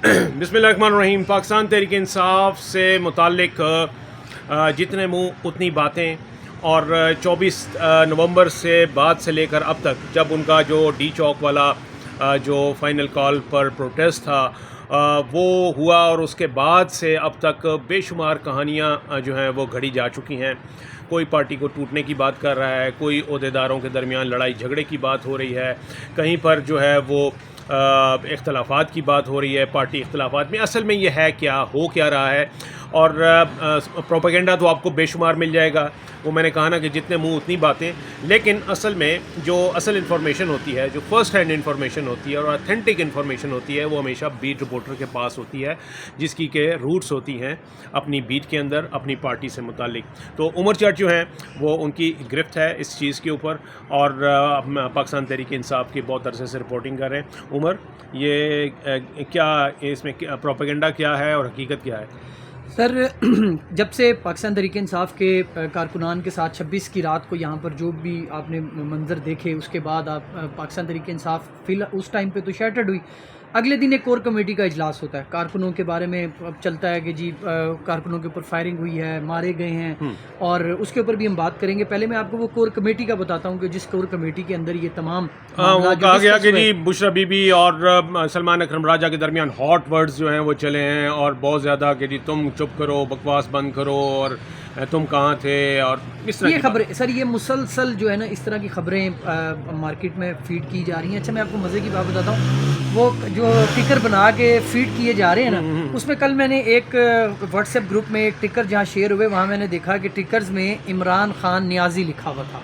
बिस्मिल्लाहिर्रहमानिर्रहीम। पाकिस्तान तहरीक इंसाफ से मुताल्लिक जितने मुँह उतनी बातें, और 24 नवंबर से बाद से लेकर अब तक, जब उनका जो डी चौक वाला जो फाइनल कॉल पर प्रोटेस्ट था वो हुआ, और उसके बाद से अब तक बेशुमार कहानियाँ जो हैं वो घड़ी जा चुकी हैं। कोई पार्टी को टूटने की बात कर रहा है, कोई ओहदेदारों के दरमियान लड़ाई झगड़े की बात हो रही है, कहीं पर जो है वो इख्तलाफात की बात हो रही है। पार्टी इख्तलाफात में असल में ये है क्या, हो क्या रहा है, और प्रोपेगेंडा तो आपको बेशुमार मिल जाएगा। वो मैंने कहा ना कि जितने मुंह उतनी बातें, लेकिन असल में जो असल इन्फॉर्मेशन होती है, जो फ़र्स्ट हैंड इन्फॉर्मेशन होती है और ऑथेंटिक इन्फॉर्मेशन होती है, वो हमेशा बीट रिपोर्टर के पास होती है, जिसकी के रूट्स होती हैं अपनी बीट के अंदर, अपनी पार्टी से मुतालिक। तो उमर चट जो हैं वो उनकी गिरफ्त है इस चीज़ के ऊपर, और पाकिस्तान तहरीक इंसाफ की बहुत अरसे से रिपोर्टिंग कर रहे हैं। उमर, ये क्या इसमें प्रोपेगेंडा क्या है और हकीकत क्या है? सर, जब से पाकिस्तान तहरीक इंसाफ के कारकुनान के साथ 26 की रात को यहाँ पर जो भी आपने मंजर देखे, उसके बाद आप पाकिस्तान तहरीक इंसाफ फिलहाल उस टाइम पे तो शैटर्ड हुई। अगले दिन एक कोर कमेटी का इजलास होता है, कारकुनों के बारे में अब चलता है कि जी कारकुनों के ऊपर फायरिंग हुई है, मारे गए हैं, और उसके ऊपर भी हम बात करेंगे। पहले मैं आपको वो कोर कमेटी का बताता हूँ कि जिस कोर कमेटी के अंदर ये तमाम वो कहा गया कि जी बुशरा बीबी और सलमान अकरम राजा के दरमियान हॉट वर्ड्स जो हैं वो चले हैं, और बहुत ज़्यादा कि जी तुम चुप करो, बकवास बंद करो, और तुम कहाँ थे, और इस तरह ये खबरें सर, ये मुसलसल जो है ना, इस तरह की खबरें मार्केट में फीड की जा रही हैं। अच्छा, मैं आपको मज़े की बात बताता हूँ, वो जो टिकर बना के फीड किए जा रहे हैं ना, उसमें कल मैंने एक व्हाट्सएप ग्रुप में एक टिकर जहाँ शेयर हुए, वहाँ मैंने देखा कि टिकर्स में इमरान खान न्याजी लिखा हुआ था।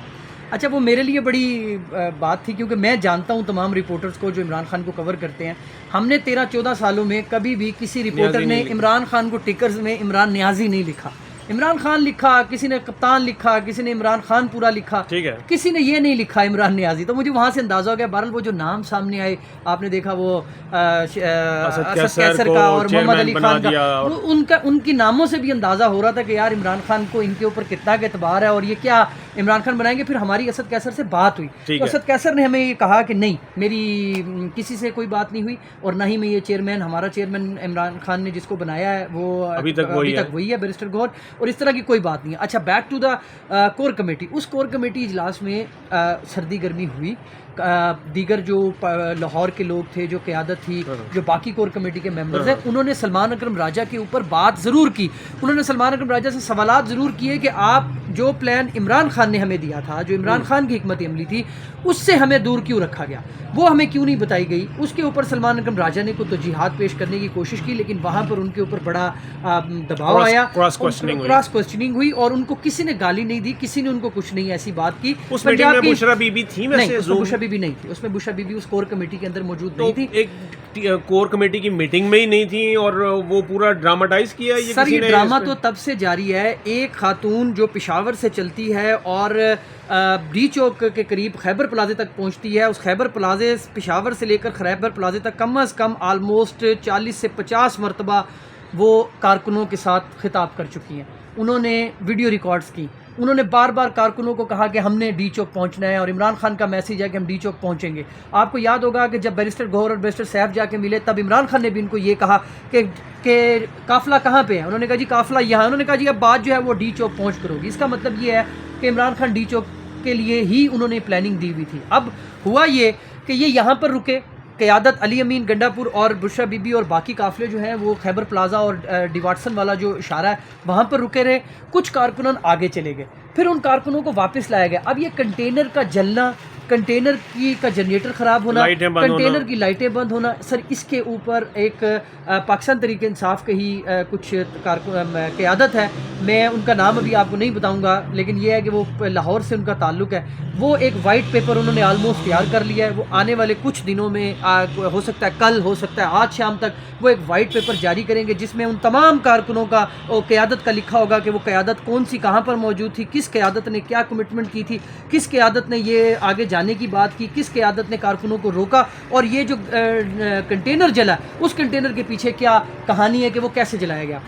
अच्छा, वो मेरे लिए बड़ी बात थी, क्योंकि मैं जानता हूँ तमाम रिपोर्टर्स को जो इमरान खान को कवर करते हैं। हमने 13-14 सालों में कभी भी किसी रिपोर्टर ने इमरान खान को टिकर्स में इमरान न्याजी नहीं लिखा। इमरान खान लिखा, किसी ने कप्तान लिखा, किसी ने इमरान खान पूरा लिखा, ठीक है, किसी ने ये नहीं लिखा इमरान नियाजी। तो मुझे वहाँ से अंदाज़ा हो गया। बहरहाल वो जो नाम सामने आए, आपने देखा वो असद कैसर का और मोहम्मद अली खान का, उनका उनकी नामों से भी अंदाज़ा हो रहा था कि यार इमरान खान को इनके ऊपर कितना का एतबार है, और ये क्या इमरान खान बनाएंगे। फिर हमारी असद कैसर से बात हुई, तो असद कैसर ने हमें ये कहा कि नहीं, मेरी किसी से कोई बात नहीं हुई, और ना ही मैं ये चेयरमैन, हमारा चेयरमैन इमरान खान ने जिसको बनाया है वो अभी तक वही है, बैरिस्टर गौहर, और इस तरह की कोई बात नहीं है। अच्छा, back to the core committee. उस कोर कमेटी इजलास में सर्दी गर्मी हुई। दीगर जो लाहौर के लोग थे, जो क़यादत थी, जो बाकी कोर कमेटी के मेंबर्स हैं, उन्होंने सलमान अकरम राजा के ऊपर बात ज़रूर की। उन्होंने सलमान अकरम राजा से सवालात ज़रूर किए कि आप जो प्लान इमरान खान ने हमें दिया था, जो इमरान खान की हिकमत अमली थी, उससे हमें दूर क्यों रखा गया, वो हमें क्यों नहीं बताई गई। उसके ऊपर सलमान अकरम राजा ने कुछ तौजीहात पेश करने की कोशिश की, लेकिन वहाँ पर उनके ऊपर बड़ा दबाव आया, क्रॉस क्वेश्चनिंग हुई, और उनको किसी ने गाली नहीं दी, किसी ने उनको कुछ नहीं ऐसी बात की। उसमें बुशरा बीबी थी, नहीं, उसमें बुशरा बीबी नहीं थी, उसमें बुशरा बीबी उस कोर कमेटी के अंदर मौजूद नहीं थी। एक कोर कमेटी की मीटिंग में ही नहीं थी, और वो पूरा ड्रामाटाइज किया। ये सर, ये ड्रामा तो तब से जारी है। एक खातून जो पेशावर से चलती है और डी चौक के करीब खैबर प्लाजे तक पहुंचती है, उस खैबर प्लाजे पेशावर से लेकर खैबर प्लाजे तक कम अज़ कम आलमोस्ट 40 से 50 मरतबा वो कारकुनों के साथ खिताब कर चुकी हैं। उन्होंने वीडियो रिकॉर्ड्स की, उन्होंने बार बार कारकुनों को कहा कि हमने डी चौक पहुंचना है, और इमरान खान का मैसेज है कि हम डी चौक पहुंचेंगे। आपको याद होगा कि जब बैरिस्टर गौहर और बैरिस्टर सैफ जाके मिले, तब इमरान खान ने भी इनको ये कहा कि काफिला कहाँ पे है। उन्होंने कहा जी काफिला यहाँ। उन्होंने कहा जी अब बात जो है वो डी चौक पहुँच कर होगी। इसका मतलब ये है कि इमरान खान डी चौक के लिए ही उन्होंने प्लानिंग दी हुई थी। अब हुआ ये कि ये यहाँ पर रुके, क़यादत अली अमीन गंडापुर और बुशरा बीबी और बाकी काफ़िले जो हैं वो खैबर प्लाजा और डिवाटसन वाला जो इशारा है वहाँ पर रुके रहे। कुछ कारकुनान आगे चले गए, फिर उन कारकुनों को वापस लाया गया। अब ये कंटेनर का जलना, कंटेनर का जनरेटर ख़राब होना, कंटेनर की लाइटें बंद होना, सर इसके ऊपर एक पाकिस्तान तहरीक इंसाफ के ही कुछ क़यादत है, मैं उनका नाम अभी आपको नहीं बताऊंगा, लेकिन ये है कि वो लाहौर से उनका ताल्लुक़ है। वो एक वाइट पेपर उन्होंने आलमोस्ट तैयार कर लिया है। वो आने वाले कुछ दिनों में हो सकता है कल, हो सकता है आज शाम तक, वो एक वाइट पेपर जारी करेंगे जिसमें उन तमाम कारकुनों का और क़यादत का लिखा होगा कि वो क़यादत कौन सी कहाँ पर मौजूद थी, किस क़यादत ने क्या कमिटमेंट की थी, किस क़यादत ने ये आगे जाने की बात की, किस क़यादत ने कारकुनों को रोका, और ये जो कंटेनर जला उस कंटेनर के पीछे क्या कहानी है कि वो कैसे जलाया गया,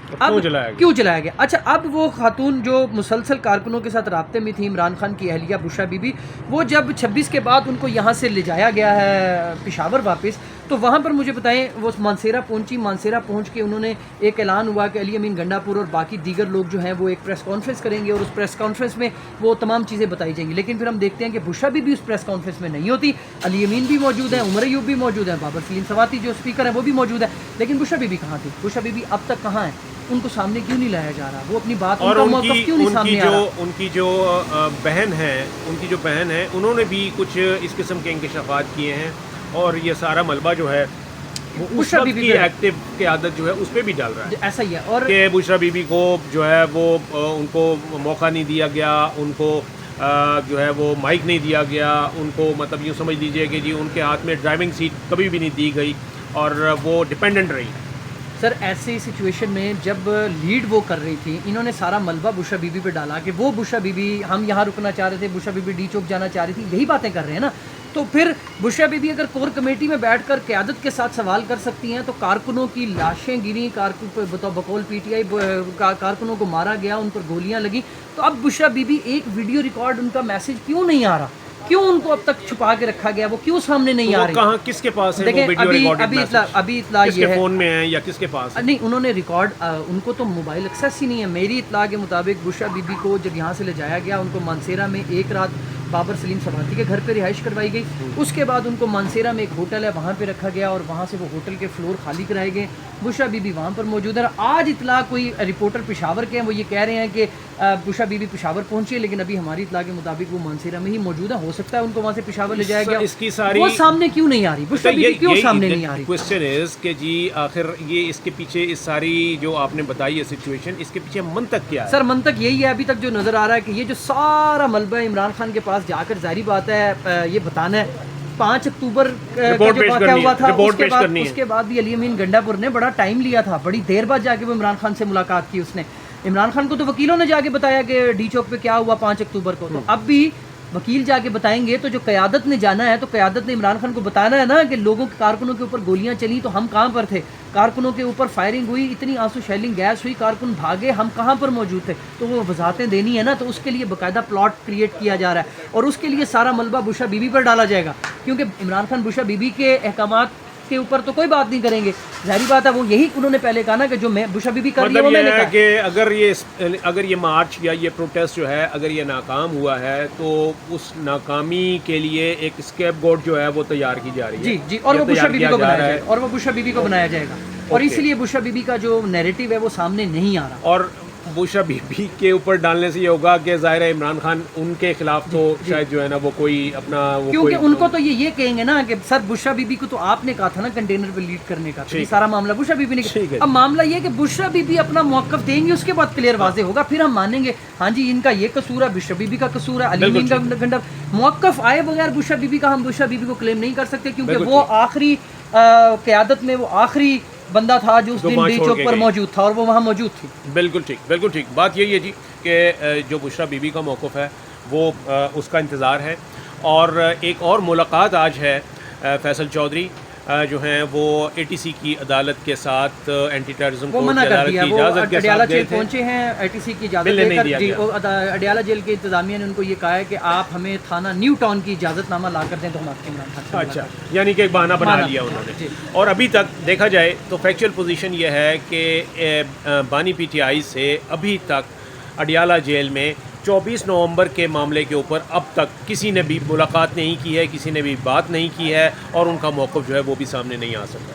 क्यों जलाया गया। अच्छा, अब वो खातून जो मुसलसल कारकुनों के साथ राब्ते में थी, इमरान खान की अहलिया बुशरा बीबी, वो जब 26 के बाद उनको यहाँ से ले जाया गया है पेशावर वापस, तो वहाँ पर मुझे बताएं, वो मानसेरा पहुंची, मानसेरा पहुंच के उन्होंने एक ऐलान हुआ कि अली अमीन गंडापुर और बाकी दीगर लोग जो हैं वो एक प्रेस कॉन्फ्रेंस करेंगे और उस प्रेस कॉन्फ्रेंस में वो तमाम चीज़ें बताई जाएंगी। लेकिन फिर हम देखते हैं कि बुशरा बीबी उस प्रेस कॉन्फ्रेंस में नहीं होती, अली अमीन भी मौजूद है, उमर अयूब भी मौजूद है, बाबर सलीम सवाती जो स्पीकर है वो भी मौजूद है, लेकिन बुशरा बीबी कहाँ थी? बुशरा बीबी अब तक कहाँ है? उनको सामने क्यों नहीं लाया जा रहा? वो अपनी बात, और उनका मौक़िफ़ क्यों नहीं सामने आ रहा? उनकी जो बहन है उन्होंने भी कुछ इस किस्म के इंकशाफात किए हैं और ये सारा मलबा जो है वो उस वक्त की एक्टिव की आदत जो है उस पर भी डाल रहा है। ऐसा ही है। और कि बुशरा बीबी को जो है वो उनको मौका नहीं दिया गया, उनको जो है वो माइक नहीं दिया गया, उनको मतलब यूँ समझ लीजिए कि जी उनके हाथ में ड्राइविंग सीट कभी भी नहीं दी गई और वो डिपेंडेंट रही। सर ऐसी सिचुएशन में जब लीड वो कर रही थी, इन्होंने सारा मलबा बुशरा बीबी पे डाला कि वो बुशरा बीबी हम यहाँ रुकना चाह रहे थे, बुशरा बीबी डी चौक जाना चाह रही थी, यही बातें कर रहे हैं ना। तो फिर बुशरा बीबी अगर कोर कमेटी में बैठकर क़यादत के साथ सवाल कर सकती हैं तो कारकुनों की लाशें गिरी, बकौल पीटीआई कारकुनों को मारा गया, उन पर गोलियां लगी, तो अब बुशरा बीबी एक वीडियो रिकॉर्ड उनका मैसेज क्यों नहीं आ रहा? क्यों उनको अब तक छुपा के रखा गया? वो क्यों सामने नहीं आ रही? कहाँ, किसके पास है देखें, वो वीडियो रिकॉर्डेड मैसेज? अभी इत्ला ये है, फ़ोन में है या किसके पास है? नहीं, उन्होंने रिकॉर्ड, उनको तो मोबाइल एक्सेस ही नहीं है। मेरी इत्ला के मुताबिक बुशरा बीबी को जब यहाँ से ले जाया गया, उनको मानसेरा में एक रात बाबर सलीम सवाती के घर पे रिहाइश करवाई गई। उसके बाद उनको मानसेरा में एक होटल है वहाँ पे रखा गया और वहाँ से वो होटल के फ्लोर खाली कराए गए। बुशरा बीबी वहाँ पर मौजूद है। आज इत्ला कोई रिपोर्टर पेशावर के हैं, वो ये कह रहे हैं कि बुशरा बीबी पेशावर पहुंची है, लेकिन अभी हमारी इत्ला के मुताबिक वो मानसेरा में ही मौजूद है। हो सकता है उनको वहाँ से पेशावर ले जाया गया। इसकी सारी वो सामने क्यों नहीं आ रही? बुशरा बीबी क्यों सामने नहीं आ रही? क्वेश्चन इज कि जी आखिर ये इसके पीछे इस सारी जो आपने बताई है सिचुएशन, इसके पीछे मंतक क्या है? सर मंतक यही है अभी तक जो नज़र आ रहा है कि ये जो सारा मलबा इमरान खान के पास जाकर जाहिर बात है ये बताना है 5 अक्टूबर का जो वाक़या हुआ था, उसके बाद भी अली अमीन गंडापुर ने बड़ा टाइम लिया था, बड़ी देर बाद जाके वो इमरान खान से मुलाकात की उसने। इमरान खान को तो वकीलों ने जाके बताया कि डी चौक पे क्या हुआ 5 अक्टूबर को, तो अब भी वकील जाके बताएंगे। तो जो क़यादत ने जाना है तो क़यादत ने इमरान खान को बताना है ना कि लोगों के कारकुनों के ऊपर गोलियां चली तो हम कहाँ पर थे, कारकुनों के ऊपर फायरिंग हुई, इतनी आंसू शेलिंग गैस हुई, कारकुन भागे, हम कहाँ पर मौजूद थे। तो वो वजाहतें देनी है ना, तो उसके लिए बाकायदा प्लॉट क्रिएट किया जा रहा है और उसके लिए सारा मलबा बुशरा बीबी पर डाला जाएगा, क्योंकि इमरान खान बुशरा बीबी के अहकामात के ऊपर तो कोई बात नहीं करेंगे। जाहिर बात है वो यही उन्होंने पहले कहा ना कि जो मैं बुशरा बीबी कर रही है वो मैंने कहा कि अगर ये मार्च या ये प्रोटेस्ट जो है अगर ये नाकाम हुआ है तो उस नाकामी के लिए एक स्केपगोट जो है वो तैयार की जा रही है। जी जी, और वो बुशरा बीबी को बनाया जाएगा और वो बुशरा बीबी को बनाया जाएगा और इसलिए बुशरा बीबी का जो नैरेटिव है वो सामने नहीं आ रहा। और बुशरा बीबी के ऊपर डालने से ये होगा कि जाहिर है इमरान खान उनके खिलाफ तो शायद जो है ना वो कोई अपना वो क्योंकि उनको तो ये कहेंगे ना कि सर बुशरा बीबी को तो आपने कहा था ना कंटेनर पे लीड करने का, तो ये सारा मामला बुशरा बीबी ने। अब मामला ये कि बुशरा बीबी अपना मौक़िफ़ देंगे, उसके बाद क्लियर वाज़ेह होगा, फिर हम मानेंगे हाँ जी इनका ये कसूर है, बुशरा बीबी का कसूर है, अली अमीन का गंडा। मौक़िफ़ आए बगैर बुशरा बीबी का हम बुशरा बीबी को क्लेम नहीं कर सकते, क्योंकि वो आखिरी क़यादत में वो आखिरी बंदा था जो उस दिन डी चौक पर मौजूद था और वो वहाँ मौजूद थी। बिल्कुल ठीक। बात यही है जी कि जो बुशरा बीबी का मौक़िफ़ है वो उसका इंतज़ार है। और एक और मुलाकात आज है फैसल चौधरी जो हैं वो एटीसी की अदालत के साथ एंटी टेररिज्म कोर्ट की अदालत की इजाज़त के साथ गए थे, पहुंचे हैं एटीसी की इजाज़त लेकर। जी, अडियाला जेल के इंतजामिया ने उनको ये कहा है कि आप हमें थाना न्यू टाउन की इजाज़तनामा ला कर दें तो हम आपके इमरान खान से। अच्छा, यानी कि एक बहाना बना लिया उन्होंने। और अभी तक देखा जाए तो फैक्चुअल पोजीशन ये है कि बानी पीटीआई से अभी तक अडियाला जेल में 24 नवंबर के मामले के ऊपर अब तक किसी ने भी मुलाकात नहीं की है, किसी ने भी बात नहीं की है और उनका मौक़िफ़ जो है वो भी सामने नहीं आ सकता।